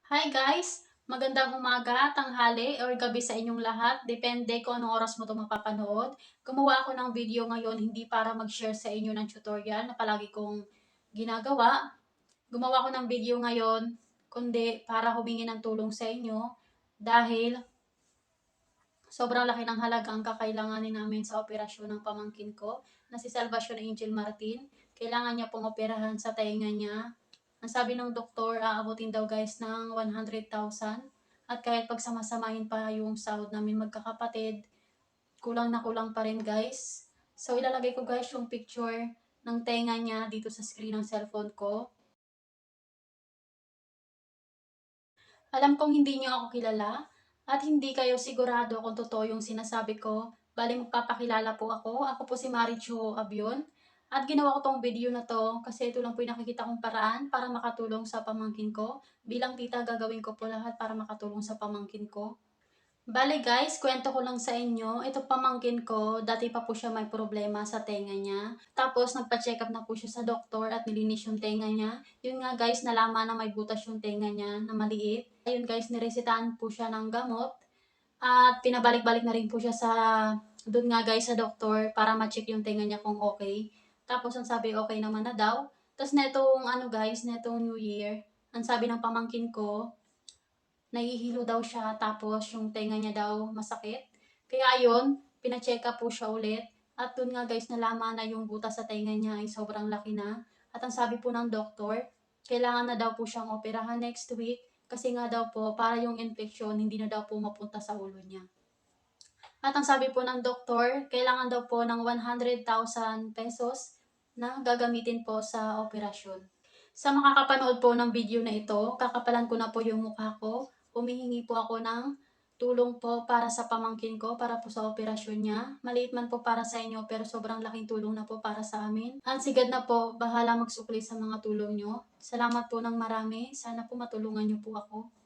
Hi guys! Magandang umaga, tanghali, or gabi sa inyong lahat. Depende kung anong oras mo ito mapapanood. Gumawa ako ng video ngayon hindi para mag-share sa inyo ng tutorial na palagi kong ginagawa. Gumawa ako ng video ngayon kundi para humingi ng tulong sa inyo dahil sobrang laki ng halaga ang kakailanganin namin sa operasyon ng pamangkin ko na si Salvacion Angel Martin. Kailangan niya pong operahan sa tainga niya. Ang sabi ng doktor, aabutin daw guys ng 100,000. At kahit pagsamasamahin pa yung sahod namin magkakapatid, kulang na kulang pa rin guys. So ilalagay ko guys yung picture ng tenga niya dito sa screen ng cellphone ko. Alam kong hindi niyo ako kilala at hindi kayo sigurado kung totoo yung sinasabi ko. Bali magpapakilala po ako. Ako po si Marichu Abion. At ginawa ko tong video na to kasi ito lang po yung nakikita kong paraan para makatulong sa pamangkin ko. Bilang tita, gagawin ko po lahat para makatulong sa pamangkin ko. Bale guys, kwento ko lang sa inyo, ito pamangkin ko, dati pa po siya may problema sa tenga niya. Tapos nagpa-check up na po siya sa doktor at nilinis yung tenga niya. Yun nga guys, nalaman na may butas yung tenga niya na maliit. Ayun guys, niresetahan po siya ng gamot. At pinabalik-balik na rin po siya sa, doon nga guys sa doktor para ma-check yung tenga niya kung okay. Tapos ang sabi okay naman na daw. Tapos netong ano guys, netong New Year, ang sabi ng pamangkin ko, nahihilo daw siya tapos yung tenga niya daw masakit. Kaya ayun, pina-check up po siya ulit. At dun nga guys, nalaman na yung butas sa tenga niya ay sobrang laki na. At ang sabi po ng doktor, kailangan na daw po siyang operahan next week kasi nga daw po para yung infection hindi na daw po mapunta sa ulo niya. At ang sabi po ng doktor, kailangan daw po ng 100,000 pesos na gagamitin po sa operasyon. Sa makakapanood po ng video na ito, kakapalan ko na po yung mukha ko. Humihingi po ako ng tulong po para sa pamangkin ko, para po sa operasyon niya. Maliit man po para sa inyo, pero sobrang laking tulong na po para sa amin. Ansigad na po, bahala magsukli sa mga tulong nyo. Salamat po ng marami. Sana po matulungan nyo po ako.